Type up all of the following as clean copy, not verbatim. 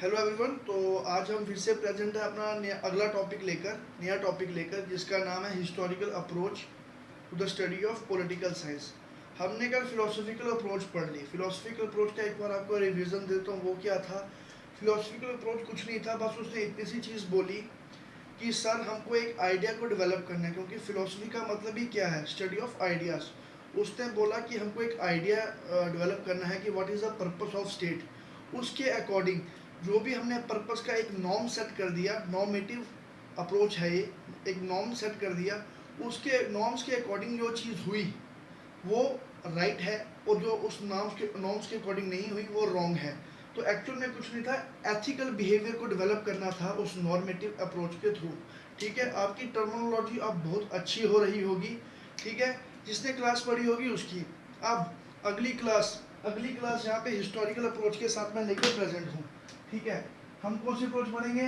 Hello everyone. तो आज हम फिर से प्रेजेंट है अपना अगला नया टॉपिक लेकर जिसका नाम है historical approach to the study of political science. हमने कल फिलोसफिकल अप्रोच पढ़ ली। फिलोसफिकल अप्रोच का एक बार आपको रिवीजन देता हूँ। वो क्या था? फिलोसफिकल अप्रोच कुछ नहीं था, बस उसने इतनी सी चीज़ बोली कि सर हमको एक आइडिया को डेवलप करना है, क्योंकि फिलोसफी का मतलब ही क्या है? Study of ideas. उसने बोला कि हमको एक आइडिया डेवलप करना है कि what is the purpose of state. उसके अकॉर्डिंग जो भी हमने पर्पस का एक नॉर्म सेट कर दिया, नॉर्मेटिव अप्रोच है ये, एक नॉर्म सेट कर दिया, उसके नॉर्म्स के अकॉर्डिंग जो चीज़ हुई वो राइट है, और जो उस नॉर्म्स के अकॉर्डिंग नहीं हुई वो रॉन्ग है। तो एक्चुअल में कुछ नहीं था, एथिकल बिहेवियर को डेवलप करना था उस नॉर्मेटिव अप्रोच के थ्रू। ठीक है, आपकी टर्मिनोलॉजी अब बहुत अच्छी हो रही होगी। ठीक है, जिसने क्लास पढ़ी होगी उसकी। अब अगली क्लास यहाँ पे हिस्टोरिकल अप्रोच के साथ मैं लेकर प्रेजेंट हूँ। ठीक है, हम कौन सी अप्रोच पढ़ेंगे?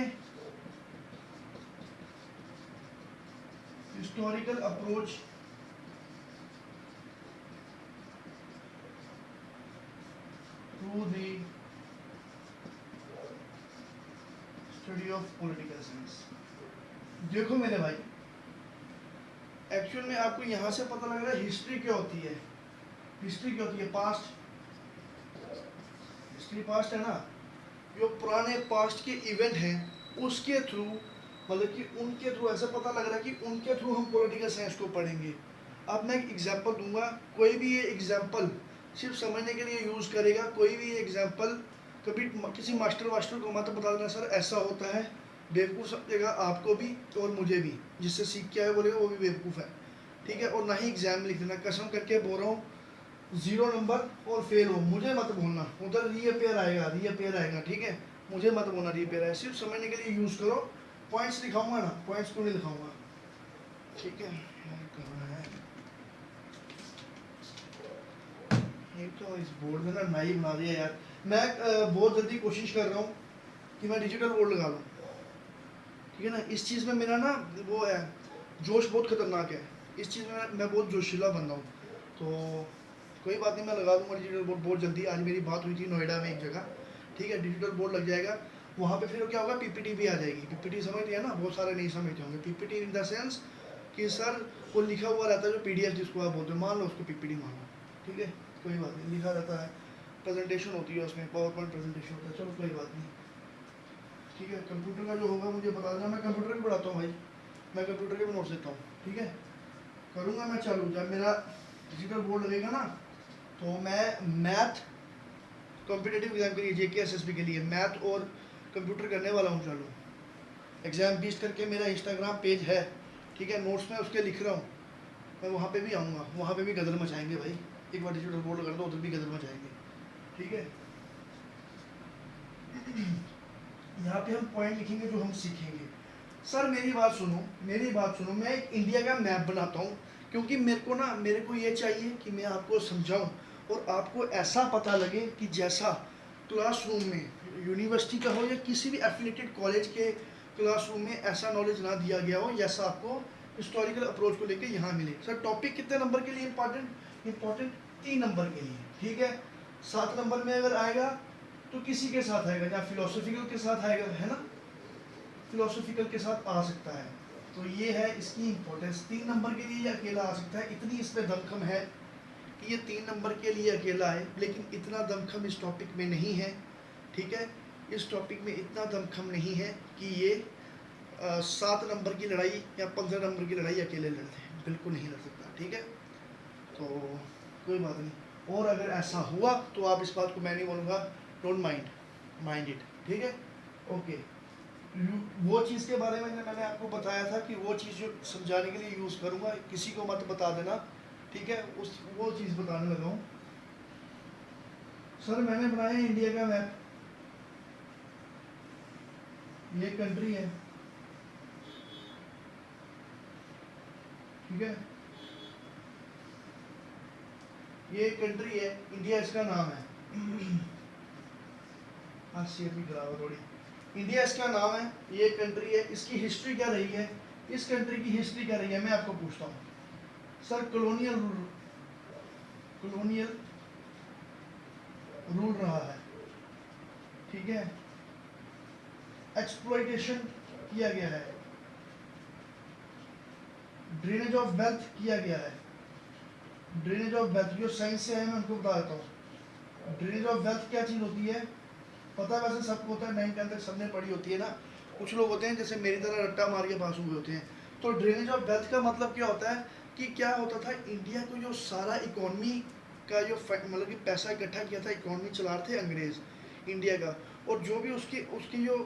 Historical approach to the study of political science. देखो मेरे भाई, एक्चुअल में आपको यहाँ से पता लग रहा है हिस्ट्री क्या होती है। हिस्ट्री क्या होती है? पास्ट। हिस्ट्री पास्ट है ना। जो पुराने पास्ट के इवेंट हैं उसके थ्रू, मतलब कि उनके थ्रू ऐसा पता लग रहा है कि उनके थ्रू हम पॉलिटिकल साइंस को पढ़ेंगे। अब मैं एक एग्जांपल दूंगा, कोई भी ये एग्जांपल सिर्फ समझने के लिए यूज़ करेगा। कोई भी ये एग्जांपल कभी किसी मास्टर वास्टर को मत बता देना सर ऐसा होता है, बेवकूफ़ समझेगा आपको भी और मुझे भी। जिससे सीख के आए बोलेगा वो भी बेवकूफ़ है। ठीक है, और ना ही एग्जाम में लिख देना, कसम करके बोल रहा हूँ। 0 नंबर और फेल हो मुझे मत बोलना, उधर रीअपेयर आएगा। ठीक है, मुझे मत बोलना रीअपेयर आए, सिर्फ समझने के लिए यूज़ करो। पॉइंट्स लिखाऊंगा ना, पॉइंट्स को नहीं लिखाऊंगा। ठीक है, कहाँ है ये? तो इस बोर्ड में ना नाई बना दिया यार। मैं बहुत जल्दी कोशिश कर रहा हूँ कि मैं डिजिटल बोर्ड लगा लूँ। ठीक है ना, इस चीज़ में मेरा ना वो है, जोश बहुत खतरनाक है। इस चीज़ में मैं बहुत जोशीला बन रहा हूँ। तो कोई बात नहीं, मैं लगा दूंगा डिजिटल बोर्ड बहुत जल्दी। आज मेरी बात हुई थी नोएडा में एक जगह। ठीक है, डिजिटल बोर्ड लग जाएगा वहाँ पे। फिर क्या होगा, पीपीटी भी आ जाएगी। पीपीटी समझ लिया ना, बहुत सारे नहीं समझते होंगे। पीपीटी इन द सेंस कि सर वो लिखा हुआ रहता है जो पीडीएफ जिसको आप बोलते हो, मान लो उसको पीपीटी मान लो। ठीक है, कोई बात नहीं, लिखा रहता है, प्रेजेंटेशन होती है उसमें, पावर पॉइंट प्रेजेंटेशन होता है। चलो कोई बात नहीं। ठीक है, कंप्यूटर का जो होगा मुझे बता देना, मैं कंप्यूटर भी पढ़ाता हूँ भाई। मैं कंप्यूटर के भी नोट्स देता हूँ। ठीक है, करूँगा मैं चालू जब मेरा डिजिटल बोर्ड लगेगा ना। तो मैं मैथ कॉम्पिटेटिव एग्जाम के लिए, जेके एसएसबी के लिए मैथ और कंप्यूटर करने वाला हूँ चालू। एग्जाम 20 करके मेरा इंस्टाग्राम पेज है। ठीक है, नोट्स में उसके लिख रहा हूँ। मैं वहाँ पे भी आऊँगा, वहाँ पे भी गदर मचाएंगे भाई। एक बार डिजिटल बोर्ड कर दो उधर भी गदर मचाएंगे। ठीक है, यहाँ पे हम पॉइंट लिखेंगे जो हम सीखेंगे। सर मेरी बात सुनो, मैं एक इंडिया का मैप बनाता हूँ, क्योंकि मेरे को ये चाहिए कि मैं आपको समझाऊँ और आपको ऐसा पता लगे कि जैसा क्लासरूम में यूनिवर्सिटी का हो या किसी भी एफिलेटेड कॉलेज के क्लासरूम में ऐसा नॉलेज ना दिया गया हो, जैसा आपको हिस्टोरिकल अप्रोच को लेकर यहाँ मिले। सर टॉपिक कितने नंबर के लिए इंपॉर्टेंट 3 नंबर के लिए। ठीक है, 7 नंबर में अगर आएगा तो किसी के साथ आएगा, या फिलोसफिकल के साथ आएगा, है ना, फिलोसफिकल के साथ आ सकता है। तो ये है इसकी इंपॉर्टेंस। 3 नंबर के लिए ये अकेला आ सकता है, इतनी इसमें दमखम है कि ये 3 नंबर के लिए अकेला है। लेकिन इतना दमखम इस टॉपिक में नहीं है। ठीक है, इस टॉपिक में इतना दमखम नहीं है कि ये 7 नंबर की लड़ाई या 15 नंबर की लड़ाई अकेले लड़ते हैं, बिल्कुल नहीं लड़ सकता। ठीक है, तो कोई बात नहीं। और अगर ऐसा हुआ तो आप इस बात को मैं नहीं बोलूँगा, डोंट माइंड इट। ठीक है, ओके। वो चीज़ के बारे में मैंने आपको बताया था कि वो चीज़ जो समझाने के लिए यूज़ करूँगा, किसी को मत बता देना। ठीक है, वो चीज़ बताने लगा हूँ। सर मैंने बनाया है इंडिया का मैप। ये कंट्री है। ठीक है, ये कंट्री है, इंडिया इसका नाम है। हाँ शेयर भी करा हुआ थोड़ी। इंडिया इसका नाम है, ये कंट्री है। इसकी हिस्ट्री क्या रही है? इस कंट्री की हिस्ट्री क्या रही है मैं आपको पूछता हूँ। सर कॉलोनियल रूल रहा है। ठीक है, एक्सप्लॉइटेशन किया गया है, ड्रेनेज ऑफ वेल्थ किया गया है। ड्रेनेज ऑफ वेल्थ जो साइंस से है मैं उनको बता देता हूँ। ड्रेनेज ऑफ वेल्थ क्या चीज़ होती है, पता वैसे सबको होता है, 9th तक सबने पढ़ी होती है ना। कुछ लोग होते हैं जैसे मेरी तरह रट्टा मार के पास हुए होते हैं। तो ड्रेनेज ऑफ वेल्थ का मतलब क्या होता है कि क्या होता था, इंडिया को जो सारा इकोनॉमी का जो मतलब कि पैसा इकट्ठा किया था, इकोनॉमी चला रहे थे अंग्रेज़ इंडिया का, और जो भी उसकी उसकी जो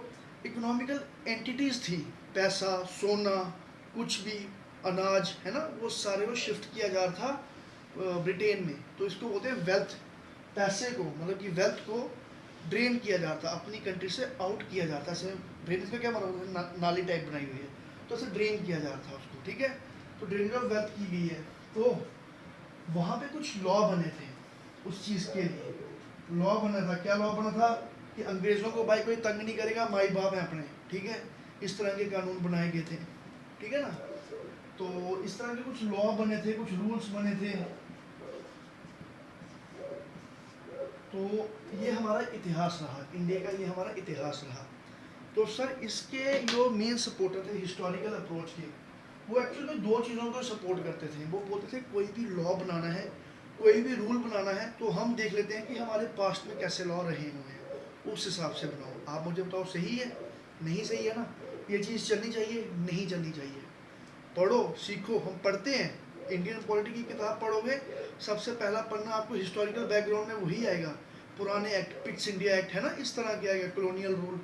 इकोनॉमिकल एंटिटीज़ थी, पैसा, सोना, कुछ भी, अनाज है ना, वो सारे को शिफ्ट किया जा रहा था ब्रिटेन में। तो इसको बोलते हैं वेल्थ। पैसे को मतलब कि वेल्थ को ड्रेन किया जाता, अपनी कंट्री से आउट किया जाता। ऐसे ड्रेनेज का क्या मतलब है, नाली टाइप बनाई हुई है, तो ऐसे ड्रेन किया जाता था उसको, ठीक है। तो ड्रेनेज ऑफ वेल्थ की गई है। तो वहाँ पे कुछ लॉ बने थे उस चीज़ के लिए। लॉ बना था, क्या लॉ बना था कि अंग्रेज़ों को भाई कोई तंग नहीं करेगा, माई बाप है अपने, ठीक है। इस तरह के कानून बनाए गए थे, ठीक है ना। तो इस तरह के कुछ लॉ बने थे, कुछ रूल्स बने थे। तो ये हमारा इतिहास रहा, इंडिया का ये हमारा इतिहास रहा। तो सर इसके जो मेन सपोर्टर थे हिस्टोरिकल अप्रोच के, वो एक्चुअली दो चीज़ों को सपोर्ट करते थे। वो बोलते थे कोई भी लॉ बनाना है, कोई भी रूल बनाना है, तो हम देख लेते हैं कि हमारे पास्ट में कैसे लॉ रहे हुए हैं, उस हिसाब से बनाओ। आप मुझे बताओ सही है, नहीं सही है ना, ये चीज़ चलनी चाहिए, नहीं चलनी चाहिए। पढ़ो सीखो, हम पढ़ते हैं, इंडियन पॉलिटी की किताब पढ़ोगे, सबसे पहला पन्ना आपको हिस्टोरिकल बैकग्राउंड में वही आएगा। पुराने एक्ट, पिट्स इंडिया एक्ट है ना, इस तरह के आएगा, कॉलोनियल रूल,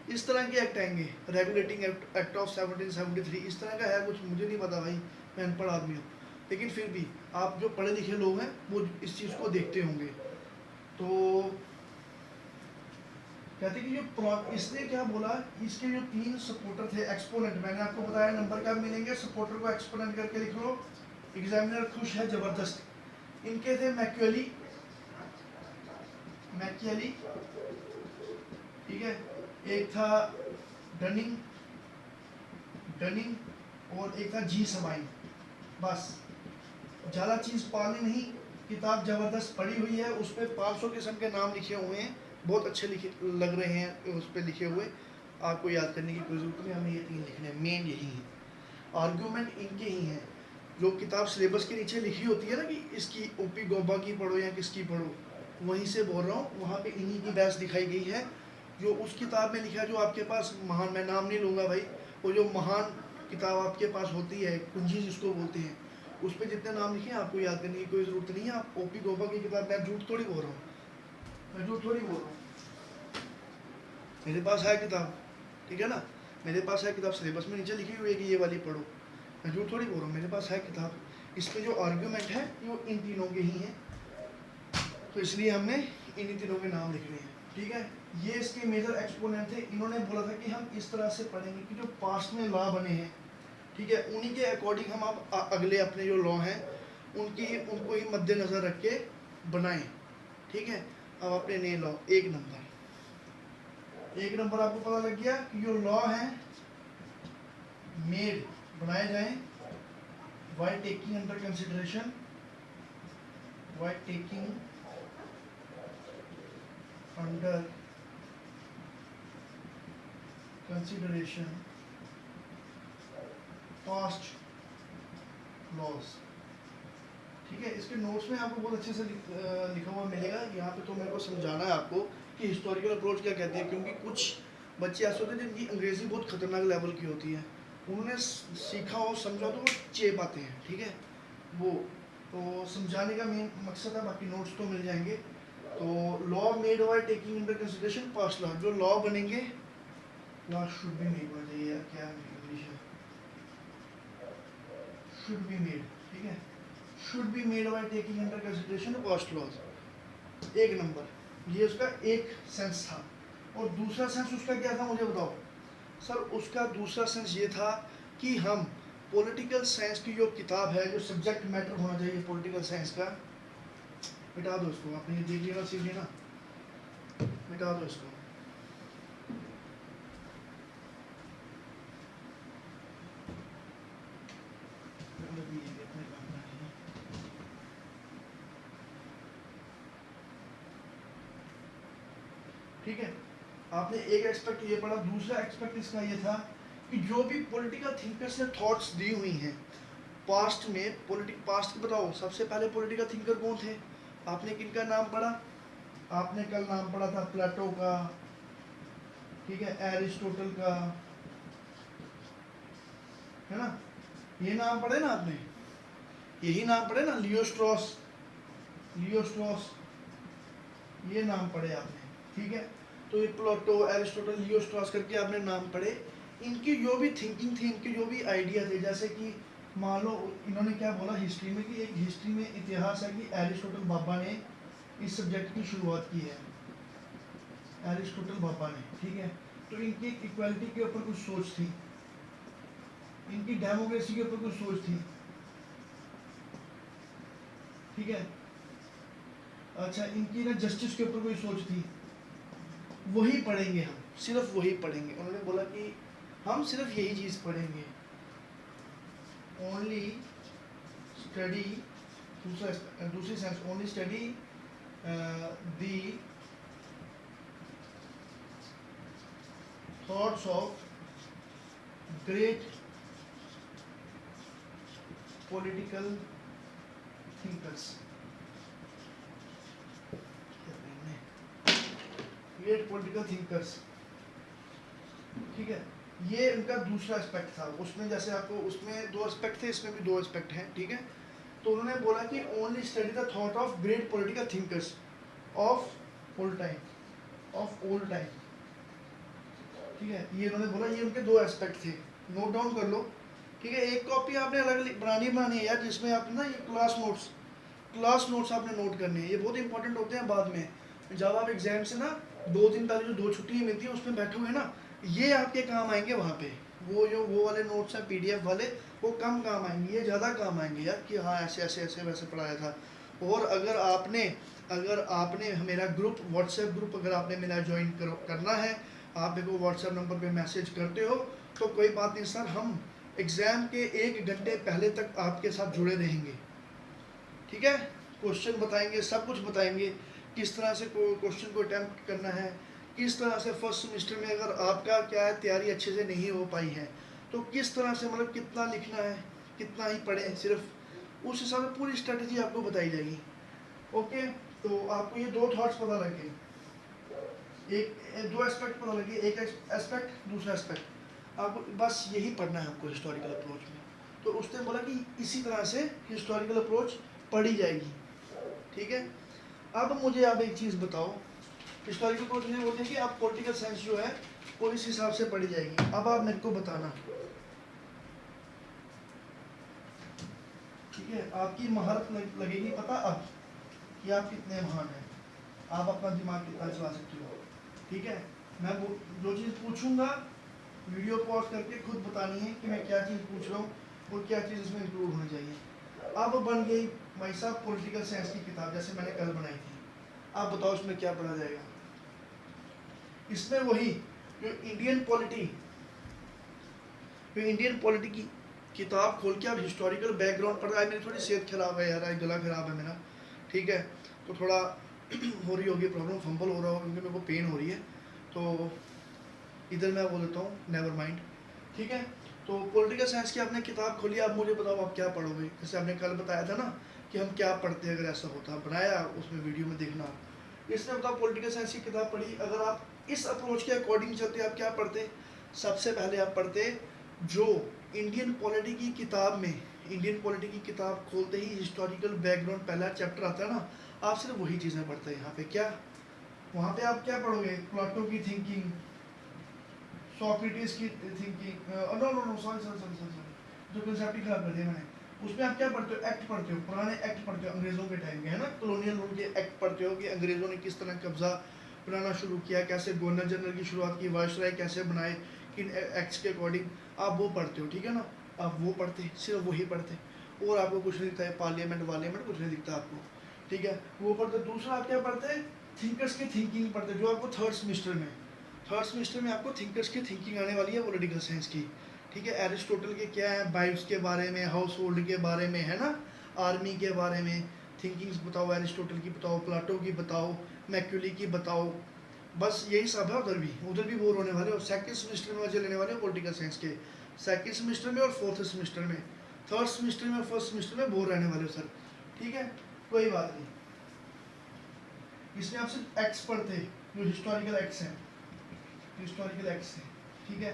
इस तरह के एक्ट आएंगे, रेगुलेटिंग एक्ट ऑफ 1773, इस तरह का है कुछ, मुझे नहीं पता भाई, मैं अनपढ़ आदमी हूँ, लेकिन फिर भी आप जो पढ़े लिखे लोग हैं वो इस चीज़ को देखते होंगे। तो कहते कि जो इसने क्या बोला, इसके जो 3 सपोर्टर थे, एक्सपोनेंट, मैंने आपको बताया नंबर कब मिलेंगे, सपोर्टर को एक्सपोनेंट करके लिख लो, एग्जामिनर खुश है जबरदस्त। इनके थे मैकियावेली, ठीक है, एक था डनिंग, और एक था जी समाइन। बस ज़्यादा चीज़ पानी नहीं, किताब ज़बरदस्त पढ़ी हुई है, उस पर 500 किस्म के नाम लिखे हुए हैं, बहुत अच्छे लिखे लग रहे हैं उस पर लिखे हुए। आपको याद करने की कोई ज़रूरत नहीं, हमें ये 3 लिखने हैं, मेन यही है, आर्ग्यूमेंट इनके ही हैं। जो किताब सिलेबस के नीचे लिखी होती है ना कि इसकी ओपी गोबा की पढ़ो या किसकी पढ़ो, वहीं से बोल रहा हूँ, वहाँ पे इन्हीं की बहस दिखाई गई है। जो उस किताब में लिखा है, जो आपके पास महान, मैं नाम नहीं लूँगा भाई, वो जो महान किताब आपके पास होती है, कुंजी जिसको बोलते हैं, उस पर जितने नाम लिखे हैं आपको याद करने की कोई ज़रूरत नहीं है। आप ओपी गोबा की किताब, मैं झूठ थोड़ी बोल रहा हूँ, मैं झूठ थोड़ी बोल रहा हूँ, मेरे पास है किताब, ठीक है ना, मेरे पास है किताब, सिलेबस में नीचे लिखी हुई है कि ये वाली पढ़ो, मैं झूठ थोड़ी बोल रहा हूँ, मेरे पास है किताब। इसमें जो आर्ग्यूमेंट है वो इन तीनों के ही हैं, तो इसलिए हमने इन्हीं तीनों के नाम लिखने हैं, ठीक है। ये इसके मेजर एक्सपोनेंट थे। इन्होंने बोला था कि हम इस तरह से पढ़ेंगे कि जो पास्ट में लॉ बने हैं, ठीक है, उन्हीं के अकॉर्डिंग हम अब अगले अपने जो लॉ हैं उनको ही मद्देनज़र रख के बनाएं, ठीक है। अब अपने नए लॉ, एक नंबर आपको पता लग गया कि जो लॉ हैं मेड, बनाए जाएं while taking under consideration, while taking under consideration past laws, ठीक है। इसके नोट्स में आपको बहुत अच्छे से लिखा हुआ मिलेगा। यहाँ पे तो मेरे को समझाना है आपको कि हिस्टोरिकल अप्रोच क्या कहते हैं, क्योंकि कुछ बच्चे ऐसे होते हैं जिनकी अंग्रेज़ी बहुत खतरनाक लेवल की होती है, उन्होंने सीखा हो समझा तो वो चेप आते हैं, ठीक है। वो तो समझाने का मेन मकसद है, बाकी नोट्स तो मिल जाएंगे। तो law made while taking into consideration past law, जो लॉ बनेंगे, लॉ शुड बी मेड, होना चाहिए क्या इंग्लिश है, शुड बी मेड, ठीक है, should be made while taking into consideration past laws. एक नंबर, ये उसका एक सेंस था। और दूसरा सेंस उसका क्या था मुझे बताओ सर। उसका दूसरा सेंस ये था कि हम पॉलिटिकल साइंस की जो किताब है, जो सब्जेक्ट मैटर होना चाहिए पॉलिटिकल साइंस का, मिटा दो इसको, आपने ये देख लिया सीख लिया ना, मिटा दो इसको। ठीक है, आपने एक एक्सपेक्ट ये पढ़ा, दूसरा एक्सपेक्ट इसका ये था कि जो भी पॉलिटिकल थिंकर्स ने थॉट्स दी हुई हैं पास्ट में, पास्ट बताओ सबसे पहले पॉलिटिकल थिंकर कौन थे? आपने किनका नाम पढ़ा? आपने कल नाम पढ़ा था प्लेटो का, ठीक है, एरिस्टोटल का, है ना, ये नाम पढ़े ना आपने, यही नाम पढ़े ना, लियोस्ट्रॉस, लियोस्ट्रॉस, ये नाम पढ़े आपने, ठीक है। तो ये प्लेटो, एरिस्टोटल, लियोस्ट्रॉस करके आपने नाम पढ़े। इनकी जो भी थिंकिंग थी, इनके जो भी आइडिया थे, जैसे कि मान लो इन्होंने क्या बोला हिस्ट्री में, कि एक हिस्ट्री में इतिहास है कि एरिस्टोटल बाबा ने इस सब्जेक्ट की शुरुआत की है, एरिस्टोटल बाबा ने, ठीक है। तो इनकी इक्वालिटी के ऊपर कुछ सोच थी, इनकी डेमोक्रेसी के ऊपर कुछ सोच थी, ठीक है। अच्छा, इनकी ना जस्टिस के ऊपर कोई सोच थी। वही पढ़ेंगे हम, सिर्फ वही पढ़ेंगे। उन्होंने बोला कि हम सिर्फ यही चीज़ पढ़ेंगे, ओनली स्टडी, दूसरी sense, only study the thoughts of great political thinkers, great political thinkers, ठीक है। ये उनका दूसरा एस्पेक्ट था। उसमें जैसे आपको उसमें दो एस्पेक्ट थे, इसमें भी दो एस्पेक्ट हैं, ठीक है। तो उन्होंने बोला कि only study the thought of great political thinkers of old time, of old time, ठीक है। ये उन्होंने बोला, ये उनके दो एस्पेक्ट थे, नोट डाउन कर लो, ठीक है। एक कॉपी आपने अलग बनानी है यार, जिसमें आप ना ये क्लास नोट्स आपने नोट करने हैं, ये बहुत इंपॉर्टेंट होते हैं बाद में, जब आप एग्जाम से ना 2 दिन पहले जो 2 छुट्टियाँ मिलती है उसमें बैठे हुए ना, ये आपके काम आएंगे वहाँ पे। वो वाले नोट्स हैं पीडीएफ वाले, वो कम काम आएंगे, ये ज़्यादा काम आएंगे यार, कि हाँ ऐसे ऐसे ऐसे वैसे पढ़ाया था। और अगर आपने मेरा ग्रुप, व्हाट्सएप ग्रुप अगर आपने मेरा ज्वाइन करना है, आप मेरे को व्हाट्सएप नंबर पे मैसेज करते हो, तो कोई बात नहीं सर, हम एग्ज़ाम के 1 घंटे पहले तक आपके साथ जुड़े रहेंगे, ठीक है। क्वेश्चन बताएंगे, सब कुछ बताएंगे, किस तरह से क्वेश्चन को अटैम्प्ट करना है, किस तरह से फर्स्ट सेमेस्टर में अगर आपका क्या है तैयारी अच्छे से नहीं हो पाई है, तो किस तरह से मतलब कितना लिखना है, कितना ही पढ़ें, सिर्फ उस हिसाब से पूरी स्ट्रेटजी आपको बताई जाएगी। ओके, तो आपको ये 2 थॉट्स पता लगे, दो एस्पेक्ट पता लगे, एक एस्पेक्ट, दूसरा एस्पेक्ट, आपको बस यही पढ़ना है आपको हिस्टोरिकल अप्रोच में। तो उसने बोला कि इसी तरह से हिस्टोरिकल अप्रोच पढ़ी जाएगी, ठीक है। अब मुझे आप एक चीज़ बताओ, हिस्टोरिकल अप्रोच में बोलते हैं कि आप पॉलिटिकल साइंस जो है वो इस हिसाब से पढ़ी जाएगी। अब आप मेरे को बताना, ठीक है, आपकी महारत लगेगी पता अब कि आप कितने महान हैं, आप अपना दिमाग कितना चला सकते हो, ठीक है। मैं जो चीज़ पूछूंगा वीडियो पॉज करके खुद बतानी है कि मैं क्या चीज़ पूछ रहा हूँ और क्या चीज़ इसमें इंक्लूड होनी चाहिए। अब बन गई भाई साहब पॉलिटिकल साइंस की किताब, जैसे मैंने कल बनाई थी, आप बताओ इसमें क्या पढ़ा जाएगा। इसमें वही जो इंडियन पॉलिटी की किताब खोल के आप हिस्टोरिकल बैकग्राउंड पढ़ रहा है। मेरी थोड़ी सेहत खराब है यार, गला खराब है मेरा, ठीक है, तो थोड़ा हो रही होगी प्रॉब्लम, फंबल हो रहा होगा क्योंकि मेरे को पेन हो रही है, तो इधर मैं बोल देता हूँ नेवर माइंड, ठीक है। तो पॉलिटिकल साइंस की आपने किताब खोली, आप मुझे बताओ आप क्या पढ़ोगे। जैसे आपने कल बताया था ना कि हम क्या पढ़ते हैं, अगर ऐसा होता बनाया उसमें वीडियो में देखना, इसने बताओ पॉलिटिकल साइंस की किताब पढ़ी, अगर आप इस अप्रोच के अकॉर्डिंग चलते आप क्या पढ़ते। सबसे पहले आप पढ़ते जो इंडियन पॉलिटी की किताब में, इंडियन पॉलिटी की किताब खोलते ही हिस्टोरिकल बैकग्राउंड पहला चैप्टर आता है ना, आप सिर्फ वही चीज़ें पढ़ते हैं। यहाँ पे क्या, वहाँ पे आप क्या पढ़ोगे, प्लेटो की थिंकिंग, सोक्रेटिस की thinking, no no no sorry, जो कंसेप्ट ही खराब कर दिया मैंने। उसमें आप क्या पढ़ते हो, एक्ट पढ़ते हो, पुराने एक्ट पढ़ते हो अंग्रेज़ों के टाइम के, है ना, कॉलोनियल रूल के एक्ट पढ़ते हो कि अंग्रेज़ों ने किस तरह कब्जा बनाना शुरू किया, कैसे गवर्नर जनरल की शुरुआत की, वायसराय कैसे बनाए, किन एक्ट्स के अकॉर्डिंग, आप वो पढ़ते हो, ठीक है ना। आप वो पढ़ते, सिर्फ वही पढ़ते, और आपको कुछ नहीं दिखता है, पार्लियामेंट कुछ नहीं दिखता आपको, ठीक है, वो पढ़ते। दूसरा आप क्या पढ़ते, थिंकर्स की थिंकिंग पढ़ते, जो आपको थर्ड सेमेस्टर में आपको थिंकर्स की थिंकिंग आने वाली है पॉलिटिकल साइंस की, ठीक है। एरिस्टोटल के क्या है, बाइब्स के बारे में, हाउस होल्ड के बारे में, है ना, आर्मी के बारे में थिंकिंग्स बताओ, एरिस्टोटल की बताओ, प्लाटो की बताओ, मैक्यूली की बताओ, बस यही सब है, उधर भी बोर होने वाले हो। सेकंड सेमेस्टर में मजे लेने वाले हो पॉलिटिकल साइंस के, सेकंड सेमेस्टर में और फोर्थ सेमेस्टर में। थर्ड सेमेस्टर में और फर्स्ट सेमेस्टर में बोर रहने वाले हो सर, ठीक है, कोई बात नहीं। इसमें आप सिर्फ एक्स पढ़ते, जो हिस्टोरिकल एक्स है, हिस्टोरिकल एक्स है, ठीक है,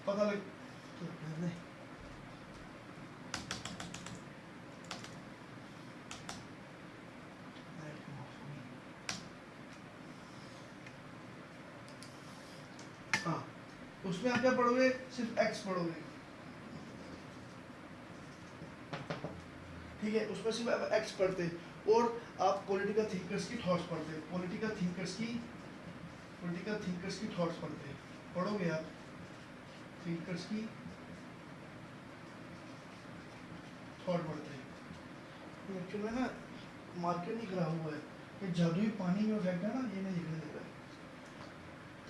पता लग हाँ, उसमें आप क्या पढ़ोगे, सिर्फ एक्स पढ़ोगे, ठीक है, उसमें सिर्फ आप एक्स पढ़ते और आप पॉलिटिकल थिंकर्स की थॉट्स पढ़ते, पॉलिटिकल थिंकर्स की थॉट्स पढ़ते, पढ़ोगे आप थिंकर्स की थॉट पढ़ते हैं। एक्चुअली में ना मार्केट नहीं खराब हुआ है, ये जादुई पानी में फेंकना ना, ये नहीं लिखने देता है।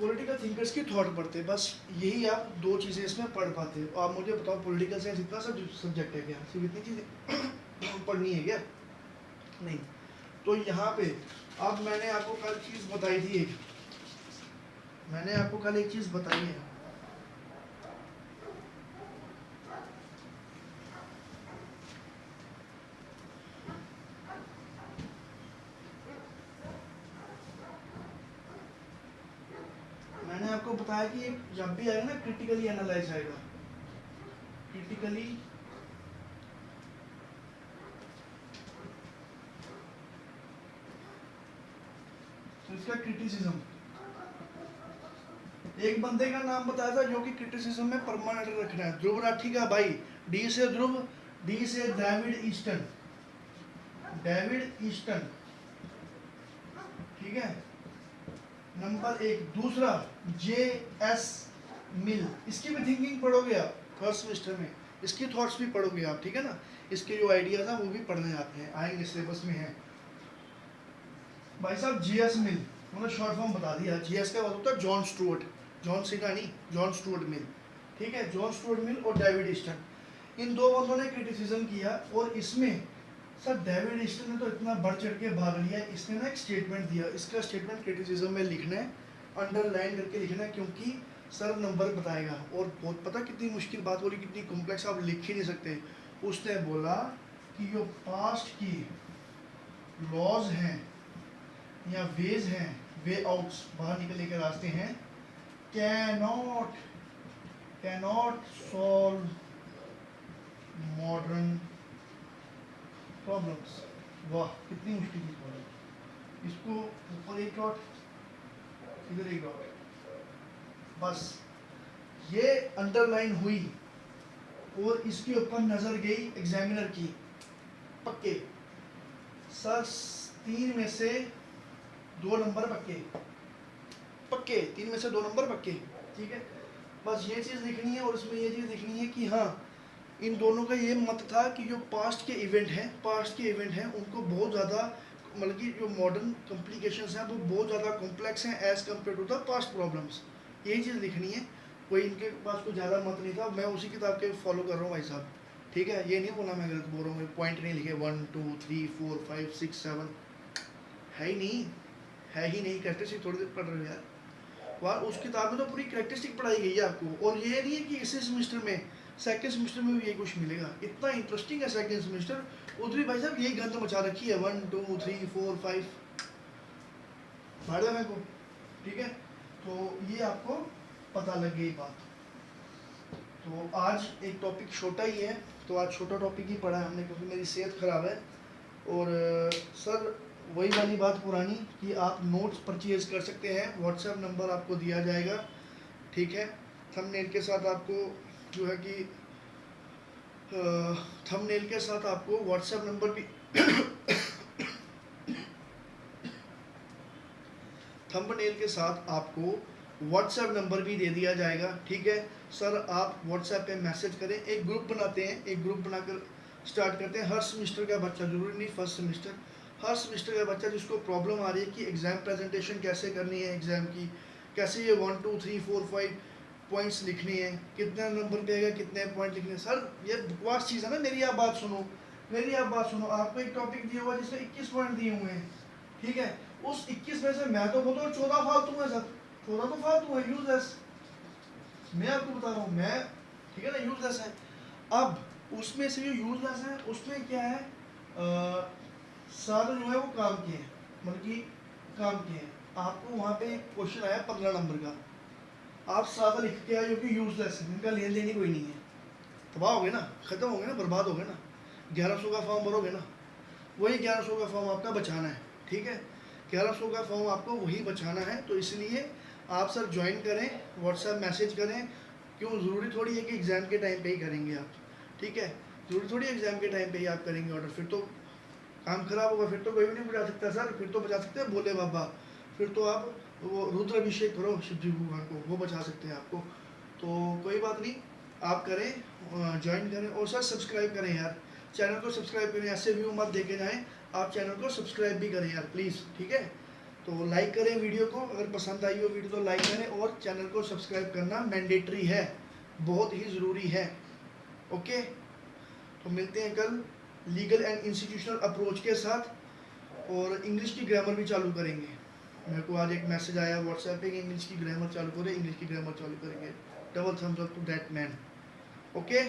पॉलिटिकल थिंकर्स की थॉट पढ़ते, बस यही आप दो चीज़ें इसमें पढ़ पाते हो। आप मुझे बताओ पॉलिटिकल साइंस इतना सब सब्जेक्ट है क्या, सिर्फ इतनी चीज़ें पढ़नी है क्या? नहीं। तो यहाँ पे अब मैंने आपको कल चीज़ बताई थी एक, मैंने आपको कल एक चीज़ बताई है, मैंने आपको बताया कि जब भी आएगा ना क्रिटिकली एनालाइज आएगा, क्रिटिकली तो इसका क्रिटिसिज्म, एक बंदे का नाम बताया था जो कि क्रिटिसिज्म में परमानेंट रखना है, ध्रुव राठी का भाई, डी से ध्रुव, डी से डेविड ईस्टन, ठीक है, नंबर एक। दूसरा जे एस मिल, इसकी भी थिंकिंग पढ़ोगे आप फर्स्ट सेमेस्टर में, इसकी थॉट्स भी पढ़ोगे आप, ठीक है ना, इसके जो आइडियाज हैं वो भी पढ़ने आते हैं, आएंगे सिलेबस में है। भाई साहब जे एस मिल, उन्होंने शॉर्ट फॉर्म बता दिया, जे एस का मतलब होता है जॉन स्टुअर्ट, जॉन सीना नहीं, जॉन स्टुअर्ट मिल, ठीक है, जॉन स्टुअर्ट मिल और डेविड ईस्टन, इन दो बंदों ने क्रिटिसिज्म किया। और इसमें सर डेविड ईस्टन ने तो इतना बढ़ चढ़ के भाग लिया, इसने ना एक स्टेटमेंट दिया, इसका स्टेटमेंट क्रिटिसिज्म में लिखना है, अंडरलाइन करके लिखना है, क्योंकि सर नंबर बताएगा। और बहुत पता कितनी मुश्किल बात बोली, कितनी कॉम्प्लेक्स, आप लिख ही नहीं सकते। उसने बोला कि जो पास्ट की लॉज हैं या वेज हैं, वे आउट्स, बाहर निकलने के रास्ते हैं, कैनॉट सॉल्व मॉडर्न प्रॉब्लम्स। वाह कितनी मुश्किल चीज बोला, इसको ऊपर एक डॉट, इधर एक डॉट, बस ये अंडरलाइन हुई और इसके ऊपर नजर गई एग्जामिनर की, पक्के सर 3 में से 2 नंबर पक्के 3 में से 2 नंबर पक्के, ठीक है, बस ये चीज़ लिखनी है। और इसमें ये चीज़ लिखनी है कि हाँ इन दोनों का ये मत था कि जो पास्ट के इवेंट हैं उनको बहुत ज़्यादा, मतलब कि जो मॉडर्न कॉम्प्लिकेशंस हैं वो बहुत ज़्यादा कॉम्प्लेक्स हैं as compare to the past problems, यही चीज़ लिखनी है। कोई इनके पास कोई ज़्यादा मत नहीं था, मैं उसी किताब के फॉलो कर रहा हूँ भाई साहब, ठीक है, ये नहीं बोला मैं गलत बोल रहा हूँ, पॉइंट नहीं लिखे 1 2 3 4 5 6 7, है ही नहीं कैरेक्टरिस्टिक थोड़ी देर पढ़ रहे हो यार, वहाँ उस किताब में तो पूरी कैरेक्टरिस्टिक पढ़ाई गई है आपको। और ये नहीं है कि इसी सेमेस्टर में, सेकंड सेमेस्टर में भी यही कुछ मिलेगा, इतना इंटरेस्टिंग है सेकंड सेमेस्टर, उधर भी भाई साहब यही गंद मचा रखी है, 1 2 3 4 5 भाड़ को, ठीक है, तो ये आपको पता लग गई बात। तो आज एक टॉपिक छोटा ही है, तो आज छोटा टॉपिक ही पढ़ा है हमने, क्योंकि मेरी सेहत ख़राब है। और सर वही वाली बात पुरानी कि आप नोट्स परचेज कर सकते हैं, व्हाट्सएप नंबर आपको दिया जाएगा, ठीक है, थंबनेल के साथ आपको जो है कि थंबनेल के साथ आपको व्हाट्सएप नंबर भी थंबनेल के साथ आपको व्हाट्सएप नंबर भी दे दिया जाएगा, ठीक है सर। आप व्हाट्सएप पे मैसेज करें, एक ग्रुप बनाते हैं, एक ग्रुप बनाकर स्टार्ट करते हैं। हर सेमेस्टर का बच्चा, जरूरी नहीं फर्स्ट सेमेस्टर, हर सेमेस्टर का बच्चा जिसको प्रॉब्लम आ रही है कि एग्ज़ाम प्रेजेंटेशन कैसे करनी है, एग्ज़ाम की कैसे ये 1 2 3 4 5 पॉइंट्स लिखने हैं, कितने नंबर पे आएगा, कितने पॉइंट लिखने हैं। सर ये बकवास चीज़ है ना, मेरी आप बात सुनो, आपको एक टॉपिक दिया हुआ जिसमें 21 पॉइंट दिए हुए हैं, ठीक है, उस 21 में से मैं तो बोलता हूँ 14 फालतू है सर, 14 तो फालतू है, यूजलेस। मैं आपको बता रहा हूँ, मैं, ठीक है ना, यूजलेस है। अब उसमें से जो यूजलेस है उसमें क्या है, सारे जो है वो काम किए हैं, मतलब कि काम किए हैं। आपको वहाँ पे एक क्वेश्चन आया 15 नंबर का, आप सादा लिख के आए जो कि यूजलेस है, इनका लेन देन ही कोई नहीं है, तबाह हो गए ना, खत्म हो गए ना, बर्बाद हो गए ना। 1100 का फॉर्म भरोगे ना, वही 1100 का फॉर्म आपका बचाना है, ठीक है। 1100 का फॉर्म आपको वही बचाना है, तो इसलिए आप सर ज्वाइन करें, व्हाट्सएप मैसेज करें। क्यों, ज़रूरी थोड़ी है कि एग्ज़ाम के टाइम पे ही करेंगे आप, ठीक है, ज़रूरी थोड़ी एग्ज़ाम के टाइम पे ही आप करेंगे ऑर्डर, फिर तो काम खराब होगा, फिर तो कोई भी नहीं बचा सकता सर, फिर तो बचा सकते हैं भोले बाबा, फिर तो आप वो रुद्र अभिषेक करो शिव जी भगवान को, वो बचा सकते हैं आपको। तो कोई बात नहीं, आप करें, ज्वाइन करें, और सर सब्सक्राइब करें यार, चैनल को सब्सक्राइब करें, ऐसे व्यू मत देके जाएं, आप चैनल को सब्सक्राइब भी करें यार प्लीज़, ठीक है। तो लाइक करें वीडियो को, अगर पसंद आई हो वीडियो तो लाइक करें, और चैनल को सब्सक्राइब करना मैंडेटरी है, बहुत ही ज़रूरी है। ओके, तो मिलते हैं कल लीगल एंड इंस्टीट्यूशनल अप्रोच के साथ, और इंग्लिश की ग्रामर भी चालू करेंगे। मेरे को आज एक मैसेज आया व्हाट्सएप पे कि इंग्लिश की ग्रामर चालू करें, इंग्लिश की ग्रामर चालू करेंगे। Double thumbs up to that man. Okay.